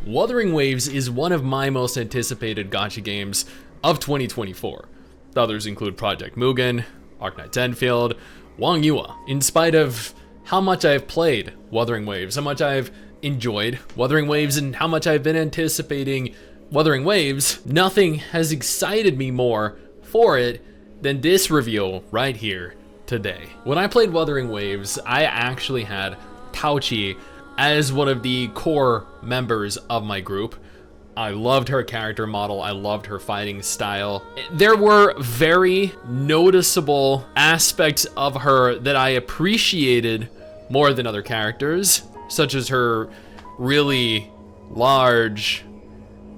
Wuthering Waves is one of my most anticipated gacha games of 2024. The others include Project Mugen, Arknights Enfield, Wang Yua. In spite of how much I've played Wuthering Waves, how much I've enjoyed Wuthering Waves, and how much I've been anticipating Wuthering Waves, nothing has excited me more for it than this reveal right here today. When I played Wuthering Waves, I actually had Pouchi as one of the core members of my group. I loved her character model, I loved her fighting style. There were very noticeable aspects of her that I appreciated more than other characters, such as her really large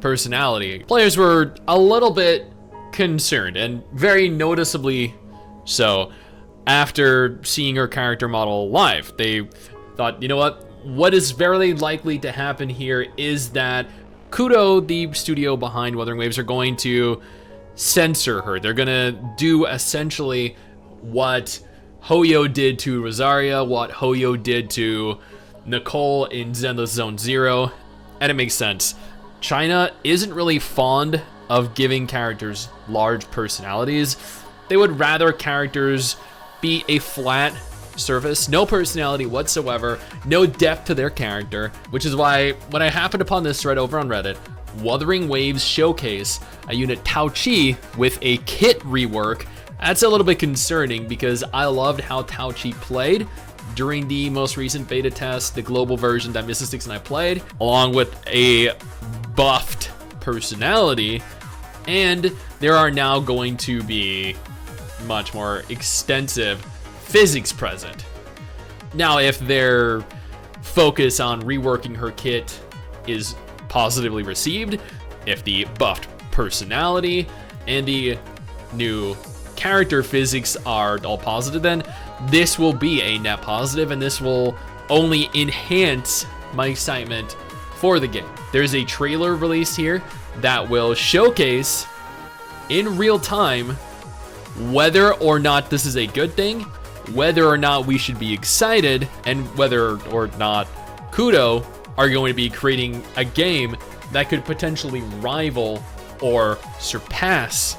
personality. Players were a little bit concerned, and very noticeably so, after seeing her character model live. They thought, you know what is very likely to happen here is that Kudo, the studio behind Wuthering Waves, are going to censor her. They're gonna do essentially what Hoyo did to Rosaria, what Hoyo did to Nicole in Zenless Zone Zero, and it makes sense. China isn't really fond of giving characters large personalities. They would rather characters be a flat surface, no personality whatsoever, no depth to their character, which is why when I happened upon this thread over on Reddit, Wuthering Waves showcase a unit Pouchi with a kit rework, that's a little bit concerning because I loved how Pouchi played during the most recent beta test, the global version that Mrs. Stix and I played, along with a buffed personality, and there are now going to be much more extensive physics present. Now, if their focus on reworking her kit is positively received, if the buffed personality and the new character physics are all positive, then this will be a net positive, and this will only enhance my excitement for the game. There's a trailer released here that will showcase in real time whether or not this is a good thing, whether or not we should be excited, and whether or not Kudo are going to be creating a game that could potentially rival or surpass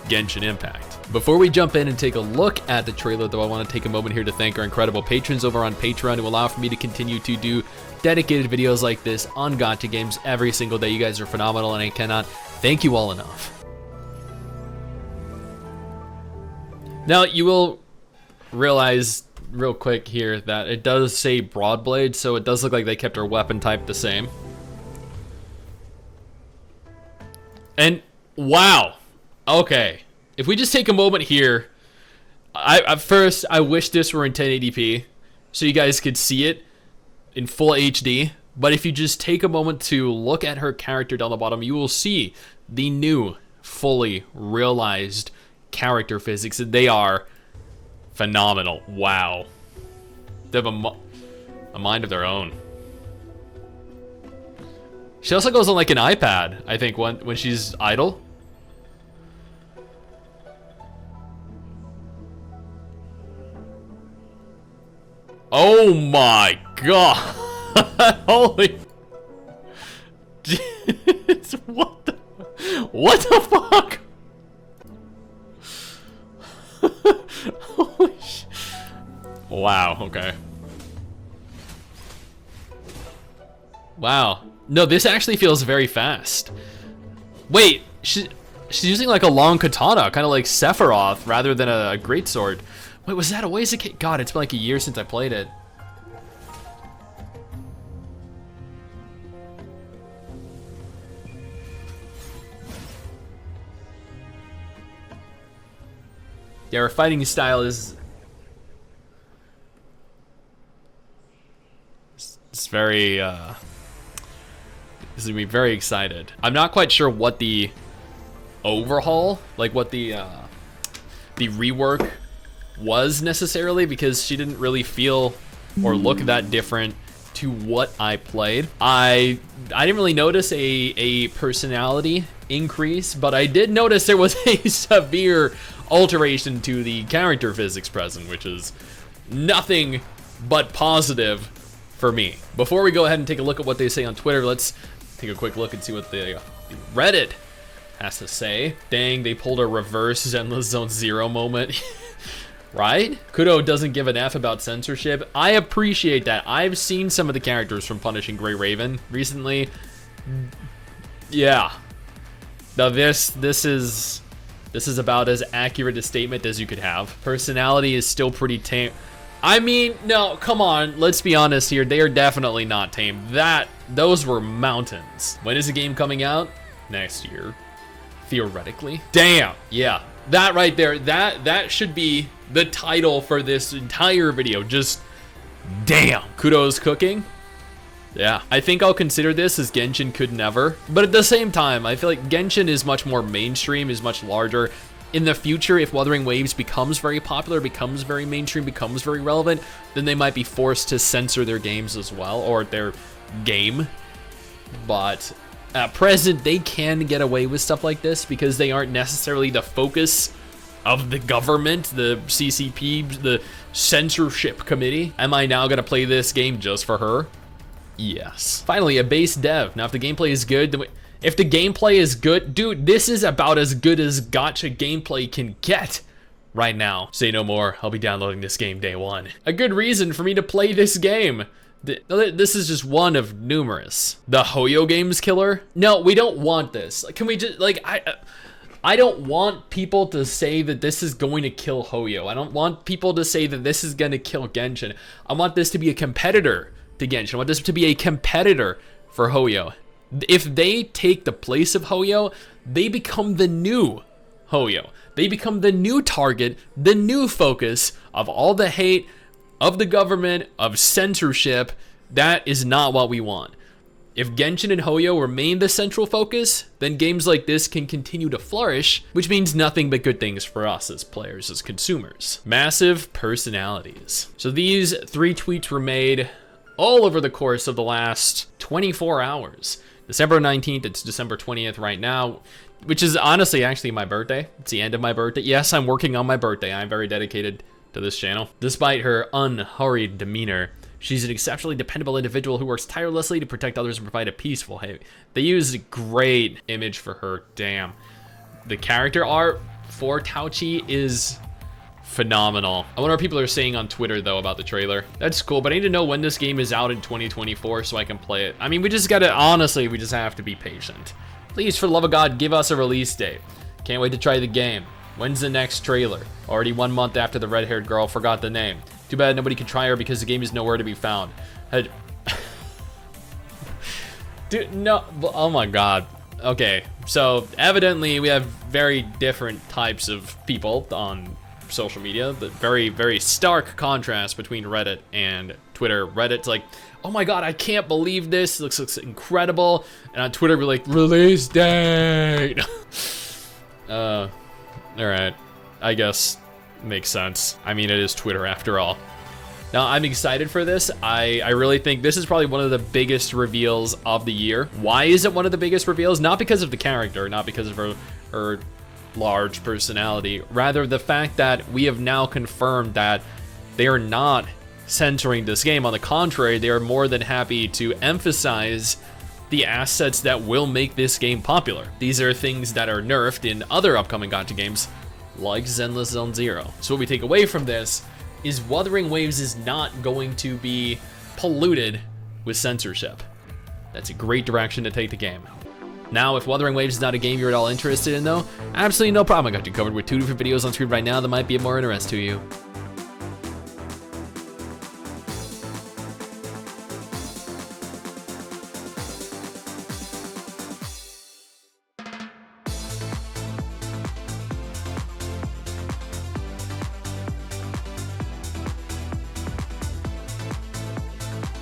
Genshin Impact. Before we jump in and take a look at the trailer, though, I want to take a moment here to thank our incredible patrons over on Patreon who allow for me to continue to do dedicated videos like this on gacha games every single day. You guys are phenomenal, and I cannot thank you all enough. Now, you will realize real quick here that it does say Broadblade, so it does look like they kept her weapon type the same. And wow, okay, if we just take a moment here, at first I wish this were in 1080p so you guys could see it in full HD, but if you just take a moment to look at her character down the bottom, you will see the new fully realized character physics. They are phenomenal. Wow. They have a mind of their own. She also goes on like an iPad, I think, when she's idle. Oh my god. Holy. What the fuck? Holy sh... Wow, okay. Wow. No, this actually feels very fast. Wait, she's using like a long katana, kind of like Sephiroth, rather than a greatsword. Wait, was that always a kid? God, it's been like a year since I played it. Yeah, her fighting style is... It's very, This is gonna be very excited. I'm not quite sure what the overhaul, like what the rework was necessarily, because she didn't really feel or look that different to what I played. I didn't really notice a personality increase, but I did notice there was a severe alteration to the character physics present, which is nothing but positive for me. Before we go ahead and take a look at what they say on Twitter, let's take a quick look and see what the Reddit has to say. Dang, they pulled a reverse Zenless Zone Zero moment. Right? Kudo doesn't give an F about censorship. I appreciate that. I've seen some of the characters from Punishing Gray Raven recently. Yeah. Now this is about as accurate a statement as you could have. Personality is still pretty tame. I mean, no, come on. Let's be honest here. They are definitely not tame. Those were mountains. When is the game coming out? Next year. Theoretically. Damn. Yeah. That right there, that should be the title for this entire video. Just damn. Kudo's cooking. Yeah, I think I'll consider this as Genshin Could Never. But at the same time, I feel like Genshin is much more mainstream, is much larger. In the future, if Wuthering Waves becomes very popular, becomes very mainstream, becomes very relevant, then they might be forced to censor their games as well, or their game. But at present, they can get away with stuff like this because they aren't necessarily the focus of the government, the CCP, the censorship committee. Am I now gonna play this game just for her? Yes. Finally, a base dev. Now, if the gameplay is good, dude, this is about as good as gacha gameplay can get right now. Say no more. I'll be downloading this game day one. A good reason for me to play this game. This is just one of numerous. The Hoyo games killer? No, we don't want this. Can we just, like, I don't want people to say that this is going to kill Hoyo. I don't want people to say that this is going to kill Genshin. I want this to be a competitor to Genshin. I want this to be a competitor for Hoyo. If they take the place of Hoyo, they become the new Hoyo. They become the new target, the new focus of all the hate, of the government, of censorship. That is not what we want. If Genshin and Hoyo remain the central focus, then games like this can continue to flourish, which means nothing but good things for us as players, as consumers. Massive personalities. So these 3 tweets were made all over the course of the last 24 hours. December 19th, it's December 20th right now, which is honestly actually my birthday. It's the end of my birthday. Yes, I'm working on my birthday. I'm very dedicated to this channel. Despite her unhurried demeanor, she's an exceptionally dependable individual who works tirelessly to protect others and provide a peaceful haven. They used a great image for her. Damn. The character art for Pouchi is phenomenal. I wonder what people are saying on Twitter though about the trailer. That's cool, but I need to know when this game is out in 2024 so I can play it. I mean, we just have to be patient. Please, for the love of God, give us a release date. Can't wait to try the game. When's the next trailer? Already 1 month after the red-haired girl forgot the name. Too bad nobody can try her because the game is nowhere to be found. Dude, no, oh my God. Okay, so evidently we have very different types of people on social media. The very, very stark contrast between Reddit and Twitter. Reddit's like, oh my God, I can't believe this. It looks incredible. And on Twitter, we're like, release date. All right, I guess makes sense. I mean, it is Twitter after all. Now, I'm excited for this. I really think this is probably one of the biggest reveals of the year. Why is it one of the biggest reveals? Not because of the character, not because of her large personality. Rather, the fact that we have now confirmed that they are not censoring this game. On the contrary, they are more than happy to emphasize the assets that will make this game popular. These are things that are nerfed in other upcoming gacha games, like Zenless Zone Zero. So what we take away from this is Wuthering Waves is not going to be polluted with censorship. That's a great direction to take the game. Now, if Wuthering Waves is not a game you're at all interested in though, absolutely no problem. I got you covered with 2 different videos on screen right now that might be of more interest to you.